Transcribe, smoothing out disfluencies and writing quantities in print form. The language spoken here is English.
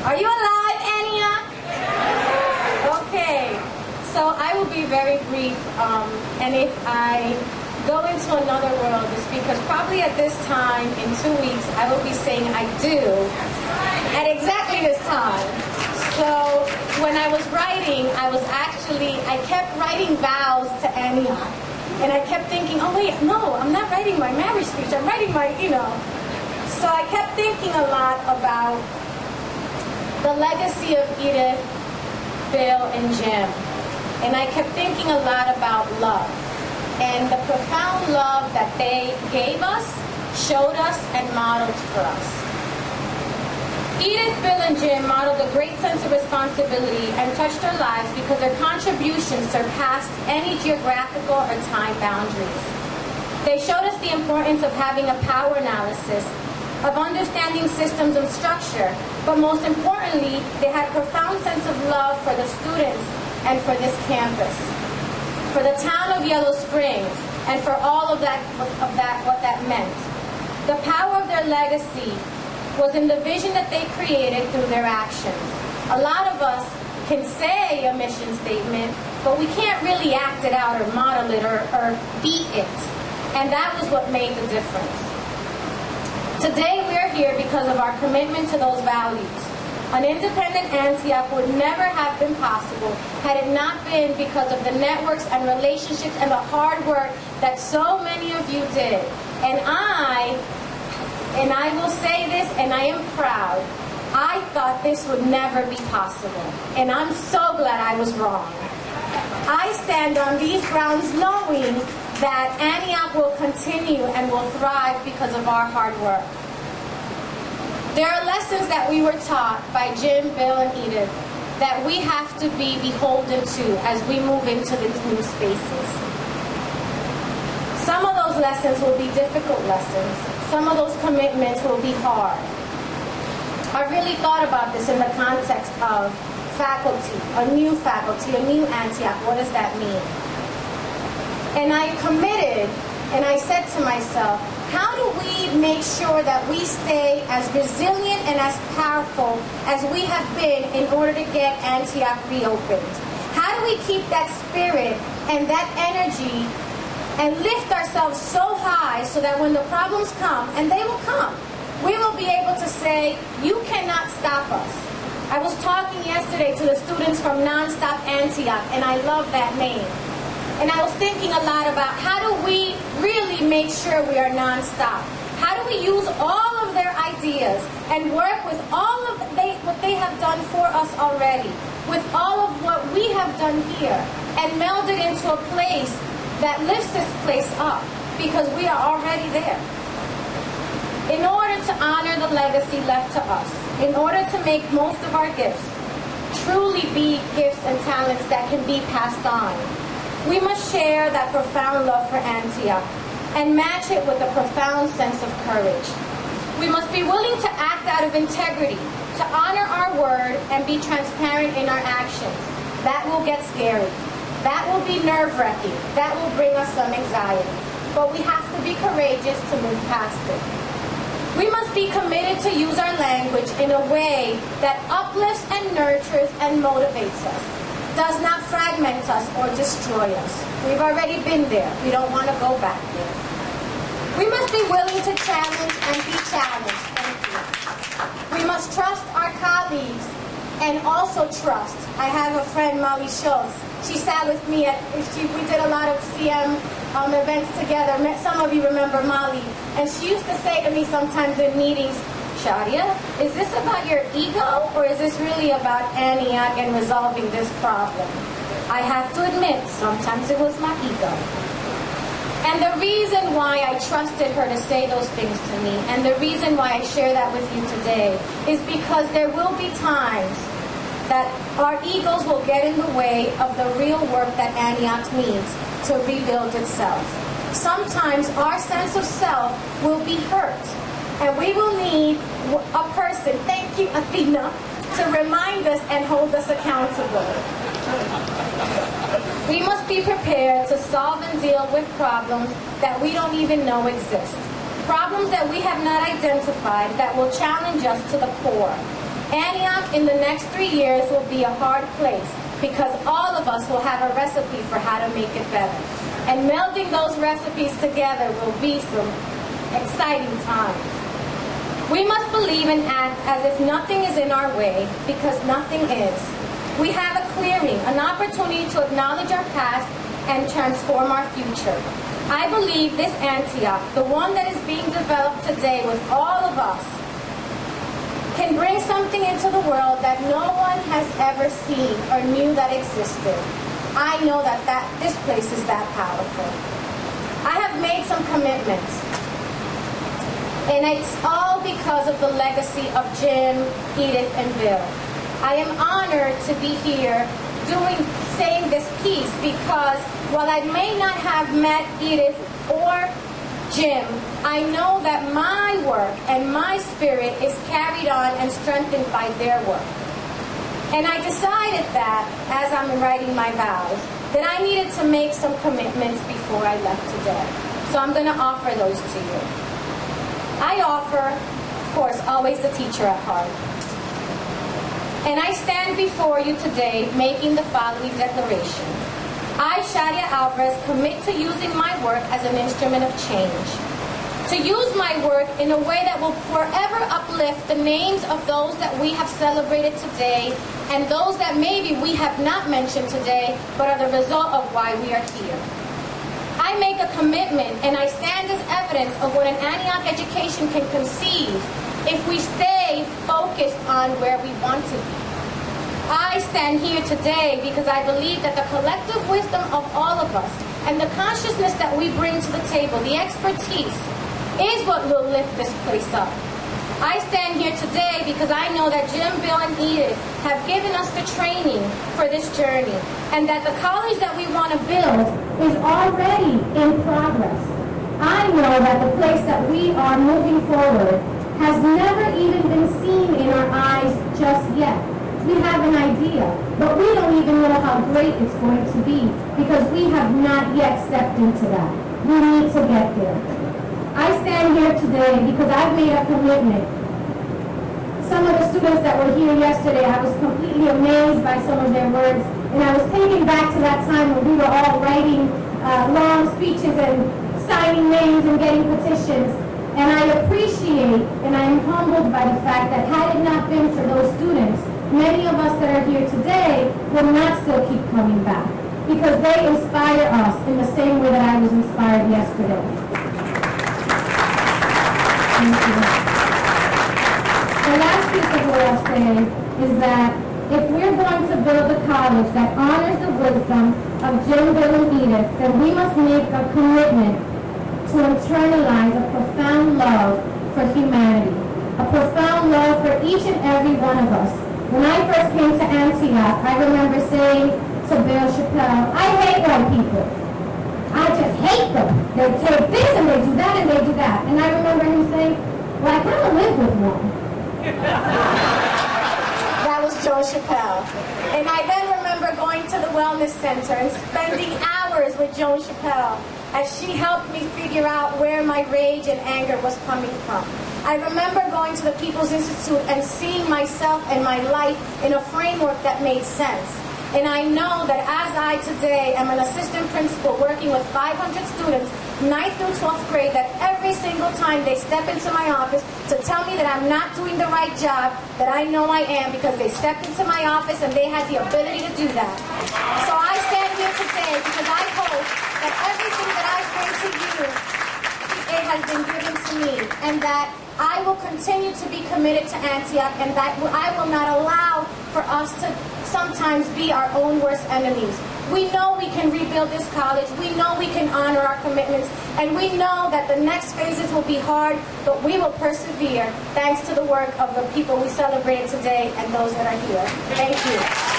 Are you alive, Antioch? Okay, so I will be very brief, and if I go into another world, it's because probably at this time, in 2 weeks, I will be saying I do at exactly this time. So when I was writing, I kept writing vows to Antioch. And I kept thinking, oh wait, no, I'm not writing my marriage speech, I'm writing my, So I kept thinking a lot about the legacy of Edith, Bill, and Jim. And I kept thinking a lot about love. And the profound love that they gave us, showed us, and modeled for us. Edith, Bill, and Jim modeled a great sense of responsibility and touched their lives because their contributions surpassed any geographical or time boundaries. They showed us the importance of having a power analysis, of understanding systems and structure, but most importantly, they had a profound sense of love for the students and for this campus, for the town of Yellow Springs, and for all of that, what that meant. The power of their legacy was in the vision that they created through their actions. A lot of us can say a mission statement, but we can't really act it out or model it or be it. And that was what made the difference. Today we are here because of our commitment to those values. An independent Antioch would never have been possible had it not been because of the networks and relationships and the hard work that so many of you did. And I will say this, and I am proud, I thought this would never be possible. And I'm so glad I was wrong. I stand on these grounds knowing that Antioch will continue and will thrive because of our hard work. There are lessons that we were taught by Jim, Bill, and Edith that we have to be beholden to as we move into these new spaces. Some of those lessons will be difficult lessons. Some of those commitments will be hard. I really thought about this in the context of faculty, a new Antioch. What does that mean? And I committed, and I said to myself, how do we make sure that we stay as resilient and as powerful as we have been in order to get Antioch reopened? How do we keep that spirit and that energy and lift ourselves so high so that when the problems come, and they will come, we will be able to say, you cannot stop us. I was talking yesterday to the students from Nonstop Antioch, and I love that name. And I was thinking a lot about how do we really make sure we are nonstop? How do we use all of their ideas and work with all of what they have done for us already, with all of what we have done here, and meld it into a place that lifts this place up, because we are already there. In order to honor the legacy left to us, in order to make most of our gifts truly be gifts and talents that can be passed on, we must share that profound love for Antioch and match it with a profound sense of courage. We must be willing to act out of integrity, to honor our word and be transparent in our actions. That will get scary. That will be nerve-wracking. That will bring us some anxiety. But we have to be courageous to move past it. We must be committed to use our language in a way that uplifts and nurtures and motivates us, does not fragment us or destroy us. We've already been there. We don't want to go back there. We must be willing to challenge and be challenged. Thank you. We must trust our colleagues and also trust. I have a friend, Molly Schultz. She sat with me we did a lot of CM events together. Some of you remember Molly. And she used to say to me sometimes in meetings, Shadia, is this about your ego or is this really about Antioch and resolving this problem? I have to admit, sometimes it was my ego. And the reason why I trusted her to say those things to me, and the reason why I share that with you today, is because there will be times that our egos will get in the way of the real work that Antioch needs to rebuild itself. Sometimes our sense of self will be hurt, and we will need a person, thank you Athena, to remind us and hold us accountable. We must be prepared to solve and deal with problems that we don't even know exist. Problems that we have not identified that will challenge us to the core. Antioch in the next 3 years will be a hard place because all of us will have a recipe for how to make it better. And melding those recipes together will be some exciting times. We must believe and act as if nothing is in our way because nothing is. We have a clearing, an opportunity to acknowledge our past and transform our future. I believe this Antioch, the one that is being developed today with all of us, can bring something into the world that no one has ever seen or knew that existed. I know that this place is that powerful. I have made some commitments, and it's all because of the legacy of Jim, Edith, and Bill. I am honored to be here saying this piece because while I may not have met Edith or Jim, I know that my work and my spirit is carried on and strengthened by their work. And I decided that, as I'm writing my vows, that I needed to make some commitments before I left today. So I'm going to offer those to you. I offer, of course, always the teacher at heart. And I stand before you today making the following declaration. I, Shadia Alvarez, commit to using my work as an instrument of change. To use my work in a way that will forever uplift the names of those that we have celebrated today and those that maybe we have not mentioned today but are the result of why we are here. I make a commitment and I stand as evidence of what an Antioch education can conceive if we stay focused on where we want to be. I stand here today because I believe that the collective wisdom of all of us and the consciousness that we bring to the table, the expertise, is what will lift this place up. I stand here today because I know that Jim, Bill, and Edith have given us the training for this journey and that the college that we want to build is already in progress. I know that the place that we are moving forward has never even been seen in our eyes just yet. We have an idea, but we don't even know how great it's going to be because we have not yet stepped into that. We need to get there. I stand here today because I've made a commitment. Some of the students that were here yesterday, I was completely amazed by some of their words, and I was taken back to that time when we were all writing long speeches and signing names and getting petitions. And I appreciate and I am humbled by the fact that had it not been for those students, many of us that are here today would not still keep coming back because they inspire us in the same way that I was inspired yesterday. Thank you. The last piece of what I'll say is that if we're going to build a college that honors the wisdom of Jim, Bill, and Edith, then we must make a commitment to internalize a profound love for humanity, a profound love for each and every one of us. When I first came to Antioch, I remember saying to Bill Chappelle, I hate white people. I just hate them. They take this and they do that and they do that. And I remember him saying, well, I kind of live with one. That was Joe Chappelle. And I then remember going to the Wellness Center and spending hours with Joe Chappelle as she helped me figure out where my rage and anger was coming from. I remember going to the People's Institute and seeing myself and my life in a framework that made sense. And I know that as I today am an assistant principal working with 500 students, 9th through 12th grade, that every single time they step into my office to tell me that I'm not doing the right job, that I know I am because they stepped into my office and they had the ability to do that. So I stand here today because I hope that everything that I bring to you, it has been given to me, and that I will continue to be committed to Antioch, and that I will not allow for us to sometimes be our own worst enemies. We know we can rebuild this college, we know we can honor our commitments, and we know that the next phases will be hard, but we will persevere thanks to the work of the people we celebrated today and those that are here. Thank you.